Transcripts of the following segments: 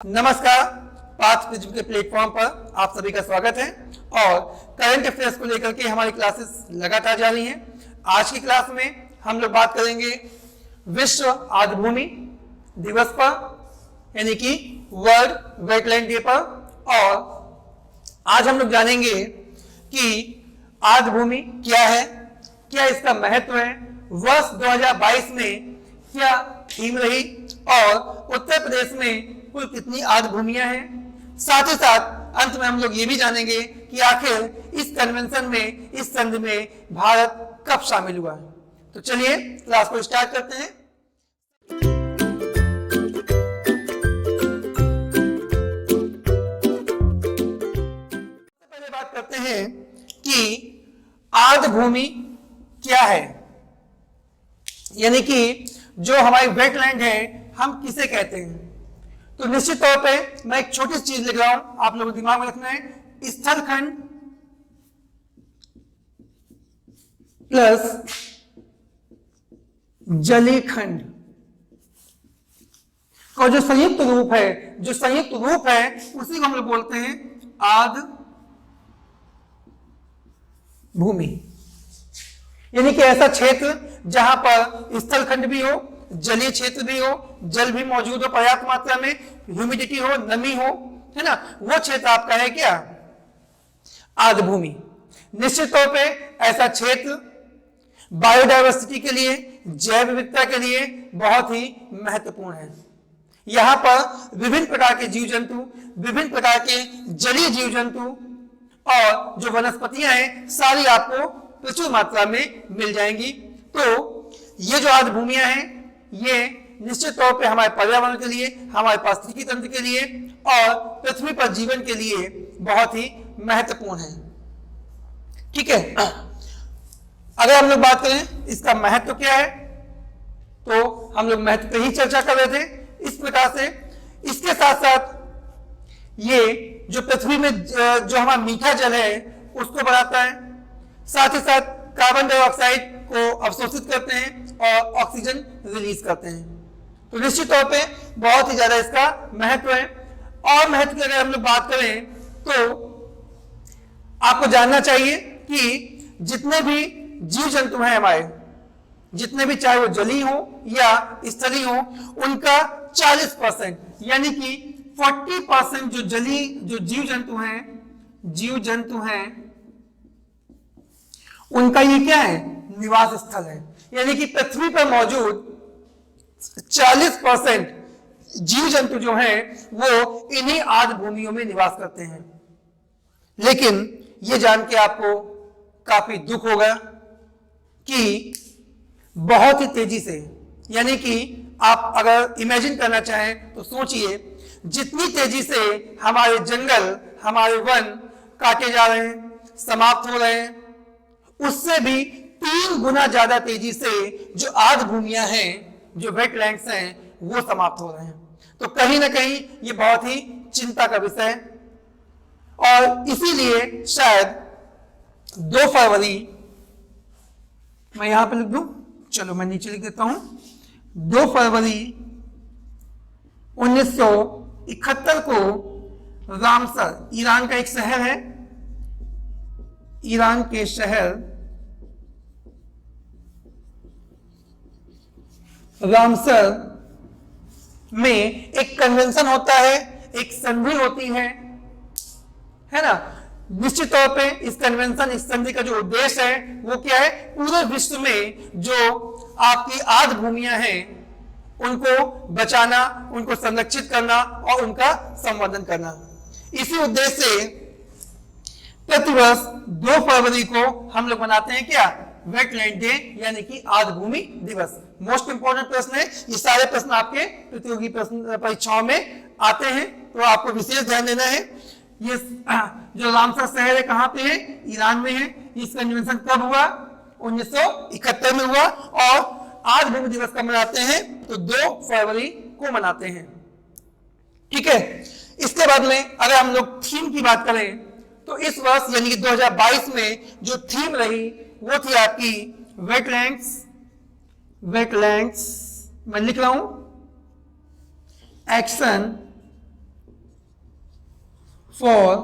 नमस्कार, path prism के platform पर आप सभी का स्वागत है और करंट अफेयर्स को लेकर के हमारी क्लासेस लगातार जारी हैं। आज की क्लास में हम लोग बात करेंगे विश्व आर्द्रभूमि दिवस पर, यानी कि वर्ल्ड वेटलैंड डे पर। और आज हम लोग जानेंगे कि आर्द्रभूमि क्या है, क्या इसका महत्व है, वर्ष 2022 में क्या थीम रही और उत्तर प्रदेश में कुल कितनी आर्द्रभूमियां हैं। साथ ही साथ अंत में हम लोग ये भी जानेंगे कि आखिर इस कन्वेंशन में, इस संधि में भारत कब शामिल हुआ है। तो चलिए क्लास को स्टार्ट करते हैं। पहले बात करते हैं कि आर्द्रभूमि क्या है, यानी कि जो हमारी वेटलैंड है हम किसे कहते हैं। तो निश्चित तौर पे मैं एक छोटी सी चीज लिख रहा हूं, आप लोगों को दिमाग में रखना है, स्थलखंड प्लस जलीय खंड का जो संयुक्त रूप है, उसी को हम लोग बोलते हैं आर्द्रभूमि। यानी कि ऐसा क्षेत्र जहां पर स्थलखंड भी हो, जलीय क्षेत्र भी हो, जल भी मौजूद हो, पर्याप्त मात्रा में ह्यूमिडिटी हो, नमी हो, है ना, वो क्षेत्र आपका है क्या, आर्द्रभूमि। निश्चित तौर पे ऐसा क्षेत्र बायोडायवर्सिटी के लिए, जैव विविधता के लिए बहुत ही महत्वपूर्ण है। यहां पर विभिन्न प्रकार के जीव जंतु, विभिन्न प्रकार के जलीय जीव जंतु और जो वनस्पतियां हैं सारी आपको प्रचुर मात्रा में मिल जाएंगी। तो ये जो आर्द्रभूमियां हैं ये निश्चित तौर पे हमारे पर्यावरण के लिए, हमारे पारिस्थितिकी तंत्र के लिए और पृथ्वी पर जीवन के लिए बहुत ही महत्वपूर्ण है। ठीक है, अगर हम लोग बात करें इसका महत्व क्या है, तो हम लोग महत्व पे ही चर्चा कर रहे थे इस प्रकार से। इसके साथ साथ ये जो पृथ्वी में जो हमारा मीठा जल है उसको बढ़ाता है, साथ ही साथ कार्बन डाइऑक्साइड को अवशोषित करते हैं और ऑक्सीजन रिलीज करते हैं। तो निश्चित तौर पे बहुत ही ज्यादा इसका महत्व है। और महत्व की अगर हम लोग बात करें तो आपको जानना चाहिए कि जितने भी जीव जंतु हैं हमारे, जितने भी, चाहे वो जलीय हो या स्थलीय हो, उनका 40% यानी कि 40% जो जीव जंतु हैं उनका ये क्या है, निवास स्थल है। यानी कि पृथ्वी पर मौजूद 40% जीव जंतु जो हैं वो इन्हीं आर्द्रभूमियों में निवास करते हैं। लेकिन ये जान के आपको काफी दुख होगा कि बहुत ही तेजी से, यानी कि आप अगर इमेजिन करना चाहें तो सोचिए, जितनी तेजी से हमारे जंगल, हमारे वन काटे जा रहे हैं, समाप्त हो रहे हैं, उससे भी 3 गुना ज्यादा तेजी से जो आर्द्रभूमियां हैं, जो वेटलैंड्स हैं, वो समाप्त हो रहे हैं। तो कहीं ना कहीं ये बहुत ही चिंता का विषय है। और इसीलिए शायद 2 फरवरी, मैं यहां पर लिख दूं, चलो मैं नीचे लिख देता हूं, 2 फरवरी 1971 को रामसर, ईरान का एक शहर है, ईरान के शहर रामसर में एक कन्वेंशन होता है, एक संधि होती है ना। निश्चित तौर पे इस कन्वेंशन, इस संधि का जो उद्देश्य है वो क्या है, पूरे विश्व में जो आपकी आर्द्रभूमियां हैं उनको बचाना, उनको संरक्षित करना और उनका संवर्धन करना। इसी उद्देश्य से प्रतिवर्ष 2 फरवरी को हम लोग मनाते हैं क्या, वेटलैंड डे, यानी कि आर्द्रभूमि दिवस। मोस्ट इंपोर्टेंट प्रश्न है, ये सारे प्रश्न आपके प्रतियोगी प्रश्न परीक्षाओं में आते हैं, तो आपको विशेष ध्यान देना है। ये जो रामसर शहर है कहां पे है, ईरान में है। इस कन्वेंशन कब हुआ, 1971 में हुआ। और आर्द्रभूमि दिवस कब मनाते हैं, तो 2 फरवरी को मनाते हैं। ठीक है, इसके बाद में अगर हम लोग थीम की बात करें तो इस वर्ष यानी कि 2022 में जो थीम रही वो थी आपकी वेटलैंड्स, मैं लिख रहा हूं, action for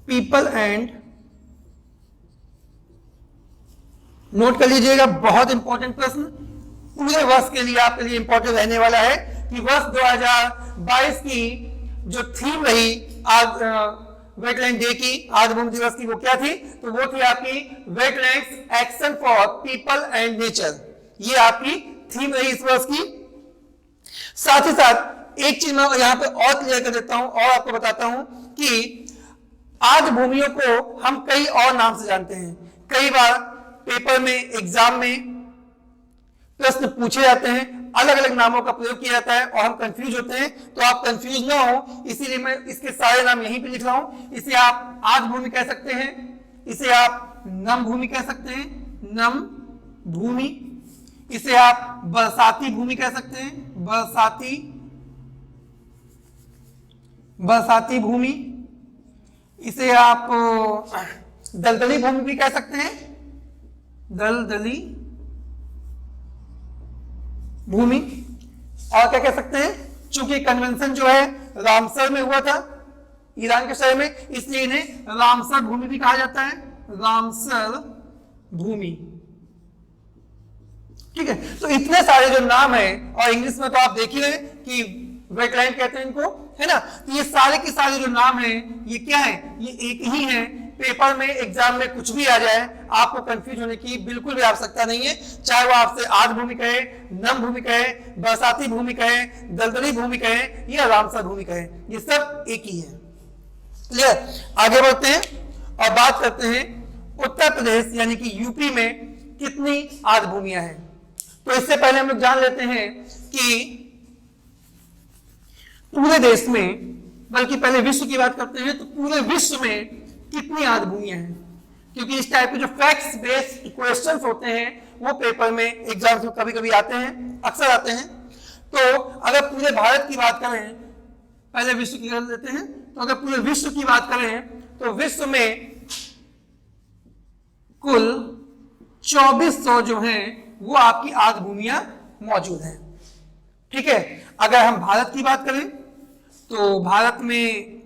people and, note कर लीजिएगा, बहुत इंपॉर्टेंट प्रश्न, पूरे वर्ष के लिए आपके लिए इंपॉर्टेंट रहने वाला है कि वर्ष 2022 की जो थीम रही आज वेटलैंड डे की, आर्द्रभूमि दिवस की, वो क्या थी? तो वो थी आपकी wetlands action for people and nature. ये आपकी थीम रही इस वर्ष की। साथ ही साथ एक चीज मैं यहां पे और क्लियर कर देता हूं और आपको बताता हूं कि आर्द्रभूमियों को हम कई और नाम से जानते हैं। कई बार पेपर में, एग्जाम में प्रश्न पूछे जाते हैं, अलग अलग नामों का प्रयोग किया जाता है और हम कंफ्यूज होते हैं। तो आप कंफ्यूज ना हो, इसीलिए मैं इसके सारे नाम यहीं पे लिख रहा हूं। इसे आप आर्द्रभूमि कह सकते हैं, इसे आप नम भूमि कह सकते हैं, नम भूमि, इसे आप बरसाती भूमि कह सकते हैं, बरसाती भूमि, इसे आप दलदली भूमि भी कह सकते हैं, दलदली भूमि। और क्या कह सकते हैं, चूंकि कन्वेंशन जो है रामसर में हुआ था, ईरान के शहर में, इसलिए इन्हें रामसर भूमि भी कहा जाता है, रामसर भूमि। ठीक है, तो इतने सारे जो नाम है, और इंग्लिश में तो आप देख ही रहे कि वेटलैंड कहते हैं इनको, है ना। तो ये सारे के सारे जो नाम है, ये क्या है? ये एक ही है। पेपर में, एग्जाम में कुछ भी आ जाए, आपको कंफ्यूज होने की बिल्कुल भी आवश्यकता नहीं है। चाहे वो आपसे आर्द्रभूमि कहे, नम भूमि कहे, बरसाती भूमि कहे, दलदली भूमि कहे या रामसर भूमि कहे, ये सब एक ही है। क्लियर? आगे बढ़ते हैं और बात करते हैं उत्तर प्रदेश यानी कि यूपी में कितनी आर्द्रभूमियां हैं। तो इससे पहले हम लोग जान लेते हैं कि पूरे देश में, बल्कि पहले विश्व की बात करते हैं, तो पूरे विश्व में कितनी आर्द्रभूमियां हैं। क्योंकि इस टाइप के जो फैक्ट्स बेस्ड क्वेश्चंस होते हैं वो पेपर में, एग्जाम्स में कभी कभी आते हैं, अक्सर आते हैं। तो अगर पूरे भारत की बात करें, पहले विश्व की कर लेते हैं, तो अगर पूरे विश्व की बात करें तो विश्व में कुल 2400 जो हैं वो आपकी आर्द्रभूमियां मौजूद हैं। ठीक है, अगर हम भारत की बात करें तो भारत में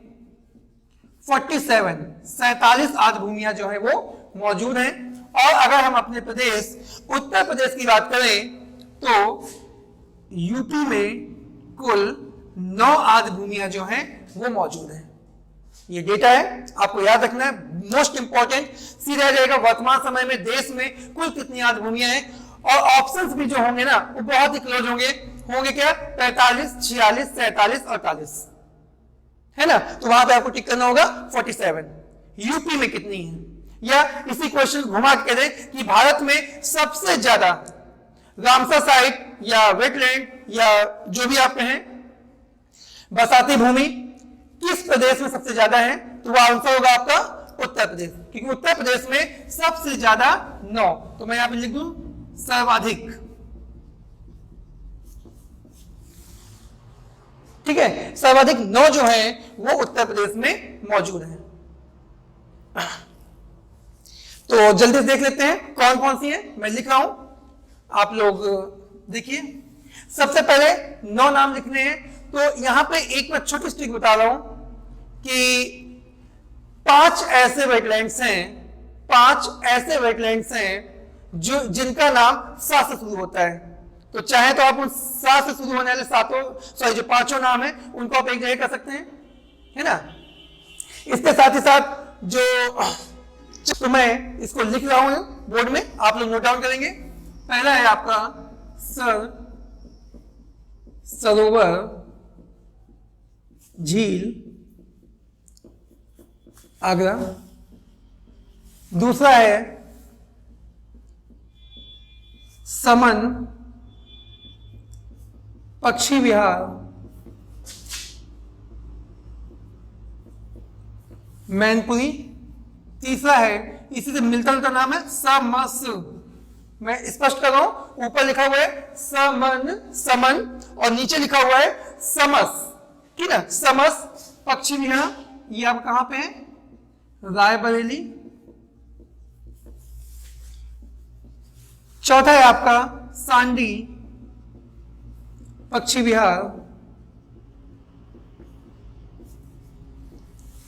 47 आर्द्रभूमियां जो है वो मौजूद हैं। और अगर हम अपने प्रदेश उत्तर प्रदेश की बात करें तो यूपी में कुल 9 आर्द्रभूमियां जो हैं वो मौजूद हैं। ये डेटा है, आपको याद रखना है, मोस्ट इंपॉर्टेंट। सीधा रहेगा वर्तमान समय में देश में कुल कितनी आर्द्रभूमियां हैं, और ऑप्शंस भी जो होंगे ना वो बहुत ही क्लोज होंगे क्या? 45, 46, 47, 48, है ना। तो वहां पे आपको टिक करना होगा 47। यूपी में कितनी है, या इसी क्वेश्चन घुमा के कह दें कि भारत में सबसे ज्यादा रामसर साइट या वेटलैंड या जो भी आप कहें, बरसाती भूमि किस प्रदेश में सबसे ज्यादा है, तो वो आंसर होगा आपका उत्तर प्रदेश। क्योंकि उत्तर प्रदेश में सबसे ज्यादा 9, तो मैं यहां पे लिख दूं सर्वाधिक। ठीक है, सर्वाधिक 9 जो है वो उत्तर प्रदेश में मौजूद है। तो जल्दी से देख लेते हैं कौन कौन सी है, मैं लिख रहा हूं, आप लोग देखिए। सबसे पहले 9 नाम लिखने हैं। तो यहां पे एक मैं छोटी स्टिक बता रहा हूं कि 5 ऐसे वेटलैंड्स हैं जो जिनका नाम सा से शुरू होता है। तो चाहे तो आप उन सा से शुरू होने वाले जो 5 नाम है उनको आप एक जगह कर सकते हैं, है ना। इसके साथ ही साथ जो मैं इसको लिख रहा हूं बोर्ड में, आप लोग नोट डाउन करेंगे। पहला है आपका सरोवर, झील, आगरा। दूसरा है समन पक्षी विहार, मैनपुरी। तीसरा है, इसी से मिलता जुलता नाम है समस। मैं स्पष्ट कर रहा हूं, ऊपर लिखा हुआ है समन और नीचे लिखा हुआ है समस, ठीक है। समस पक्षी विहार, ये आप कहां पे है? रायबरेली। चौथा है आपका सांडी पक्षी विहार,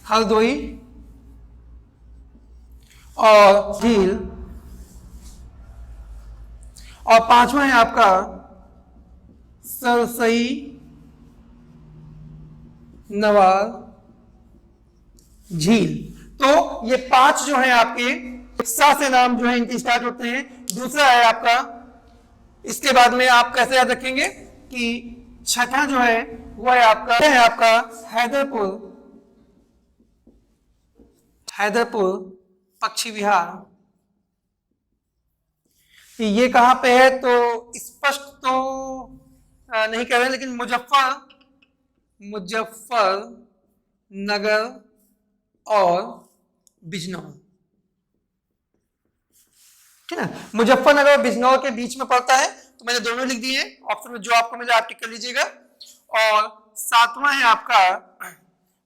हरदोई और झील, और पांचवा है आपका सरसई, नवार, झील। तो ये 5 जो है आपके सा से नाम जो है इनके स्टार्ट होते हैं। दूसरा है आपका, इसके बाद में आप कैसे याद रखेंगे कि छठा जो है वो है आपका हैदरपुर, हैदरपुर पक्षी विहार। ये कहां पे है तो स्पष्ट तो नहीं कह रहे, लेकिन मुजफ्फर नगर और बिजनौर, ठीक है। मुजफ्फरनगर और बिजनौर के बीच में पड़ता है, तो मैंने दोनों लिख दिए हैं। ऑप्शन में जो आपको मिले आप टिक कर लीजिएगा। और सातवां है आपका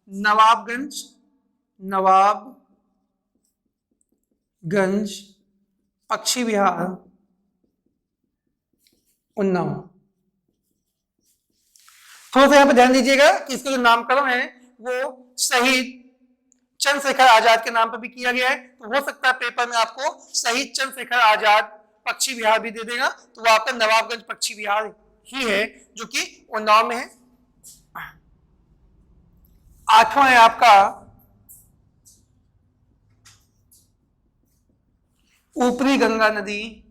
नवाबगंज, नवाबगंज पक्षी विहार, उन्नाव। थोड़ा सा यहां पर ध्यान दीजिएगा कि इसका जो नामकरण है वो शहीद चंद्रशेखर आजाद के नाम पर भी किया गया है। तो हो सकता है पेपर में आपको शहीद चंद्रशेखर आजाद पक्षी विहार भी दे देगा, तो वो आपका नवाबगंज पक्षी विहार ही है जो कि उन्नाव में है। आठवां है आपका ऊपरी गंगा नदी,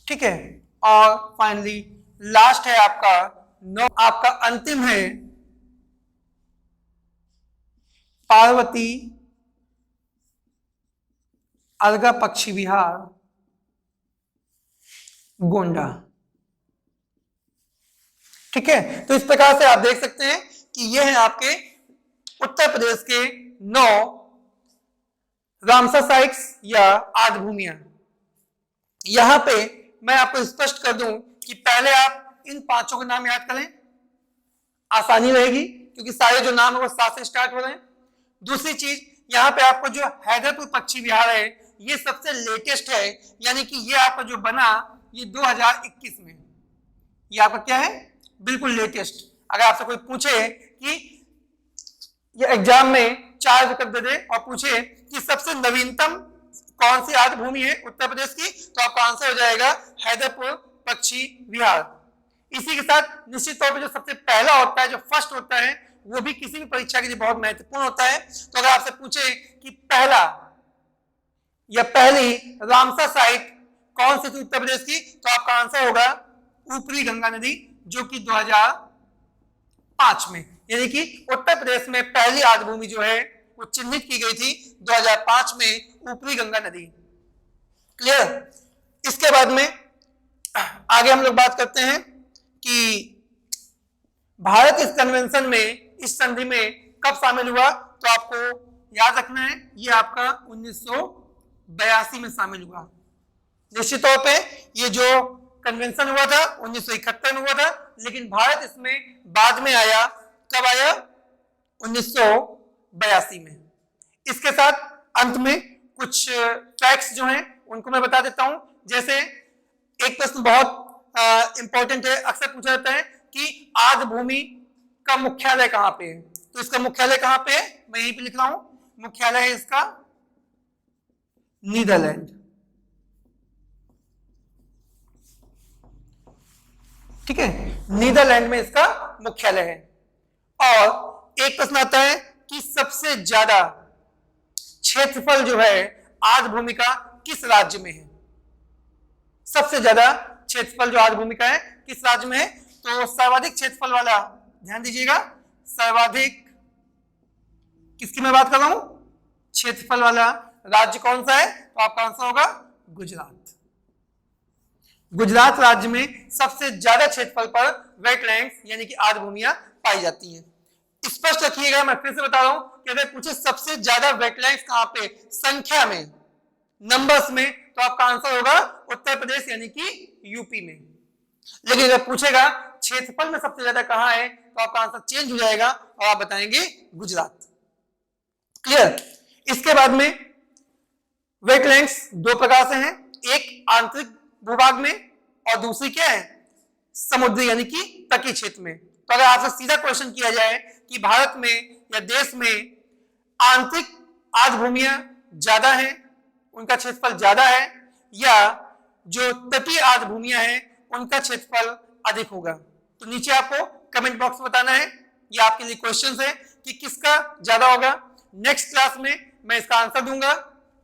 ठीक है। और फाइनली लास्ट है आपका अंतिम है पार्वती अलगा पक्षी विहार, गोंडा, ठीक है। तो इस प्रकार से आप देख सकते हैं कि ये है आपके उत्तर प्रदेश के 9 रामसर साइट्स या आर्द्र भूमियां। यहां पे मैं आपको स्पष्ट कर दूं कि पहले आप इन 5 के नाम याद करें, आसानी रहेगी क्योंकि सारे जो नाम है वो 7 से स्टार्ट हो रहे हैं। दूसरी चीज, यहाँ पे आपको जो हैदरपुर पक्षी विहार है ये सबसे लेटेस्ट है, यानी कि ये आपका जो बना ये 2021 में, ये आपका क्या है, बिल्कुल लेटेस्ट। अगर आपसे कोई पूछे कि ये एग्जाम में 4 विकल्प दे दे और पूछे कि सबसे नवीनतम कौन सी आर्द्र भूमि है उत्तर प्रदेश की, तो आपका आंसर हो जाएगा हैदरपुर पक्षी विहार। इसी के साथ निश्चित तौर पर जो सबसे पहला होता है, जो फर्स्ट होता है, वो भी किसी भी परीक्षा के लिए बहुत महत्वपूर्ण होता है। तो अगर आपसे पूछे कि पहला या पहली रामसर साइट कौन सी थी उत्तर प्रदेश की, तो आपका आंसर होगा ऊपरी गंगा नदी, जो कि 2005 में, यानी कि उत्तर प्रदेश में पहली आर्द्र भूमि जो है वो चिन्हित की गई थी 2005 में, ऊपरी गंगा नदी। क्लियर। इसके बाद में आगे हम लोग बात करते हैं कि भारत इस कन्वेंशन में, इस संधि में कब शामिल हुआ, तो आपको याद रखना है ये आपका 1982 में शामिल हुआ। निश्चित तौर पे ये जो कन्वेंशन हुआ था 1971 में हुआ था, लेकिन भारत इसमें बाद में आया। कब आया? 1982 में। इसके साथ अंत में कुछ फैक्ट्स जो हैं उनको मैं बता देता हूं। जैसे एक प्रश्न बहुत इंपॉर्टेंट है, अक्सर पूछा जाता है कि आर्द्र भूमि का मुख्यालय कहां पे है, तो इसका मुख्यालय कहां पे है, मैं यहीं पे लिख रहा हूं, मुख्यालय है इसका नीदरलैंड, ठीक है, नीदरलैंड में इसका मुख्यालय है। और एक प्रश्न आता है कि सबसे ज्यादा क्षेत्रफल जो है आर्द्र भूमि का किस राज्य में है, सबसे ज्यादा क्षेत्रफल जो आर्द्र भूमि का है किस राज्य में है, तो सर्वाधिक क्षेत्रफल वाला, ध्यान दीजिएगा, सर्वाधिक किसकी मैं बात कर रहा हूं, क्षेत्रफल वाला राज्य कौन सा है, तो आपका आंसर होगा गुजरात। गुजरात राज्य में सबसे ज्यादा क्षेत्रफल पर वेटलैंड्स यानी कि आर्द्र भूमियां पाई जाती हैं। स्पष्ट रखिएगा, मैं फिर से बता रहा हूं कि अगर पूछे सबसे ज्यादा वेटलैंड्स कहां पे, संख्या में, नंबर्स में, तो आपका आंसर होगा उत्तर प्रदेश यानी कि यूपी में। लेकिन अगर पूछेगा क्षेत्रफल में सबसे ज्यादा कहां है, तो आपका आंसर चेंज हो जाएगा और आप बताएंगे गुजरात। क्लियर। इसके बाद में वेटलैंड्स 2 प्रकार से हैं, एक आंतरिक भूभाग में और दूसरी क्या है, समुद्री यानी कि तटीय क्षेत्र में। तो अगर आपसे सीधा क्वेश्चन किया जाए कि भारत में या देश में आंतरिक आर्द्र भूमियां ज्यादा हैं, उनका क्षेत्रफल ज्यादा है, या जो तटीय आर्द्र भूमियां हैं उनका क्षेत्रफल अधिक होगा, तो नीचे आपको कमेंट बॉक्स में बताना है। ये आपके लिए क्वेश्चन है कि किसका ज्यादा होगा। नेक्स्ट क्लास में मैं इसका आंसर दूंगा,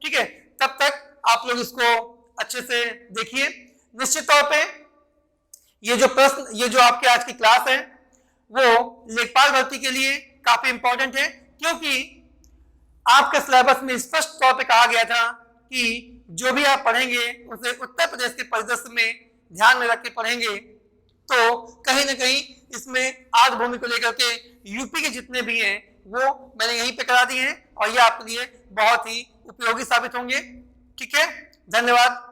ठीक है। तब तक आप लोग इसको अच्छे से देखिए। निश्चित तौर पे ये जो आपके आज की क्लास है वो लेखपाल भर्ती के लिए काफी इंपॉर्टेंट है, क्योंकि आपके सिलेबस में स्पष्ट तौर पे कहा गया था कि जो भी आप पढ़ेंगे उसे उत्तर प्रदेश के परिदृश्य में ध्यान में रख के पढ़ेंगे, तो कहीं ना कहीं इसमें आर्द्र भूमि को लेकर के यूपी के जितने भी हैं वो मैंने यहीं पे करा दिए हैं और ये आपके लिए बहुत ही उपयोगी साबित होंगे। ठीक है, धन्यवाद।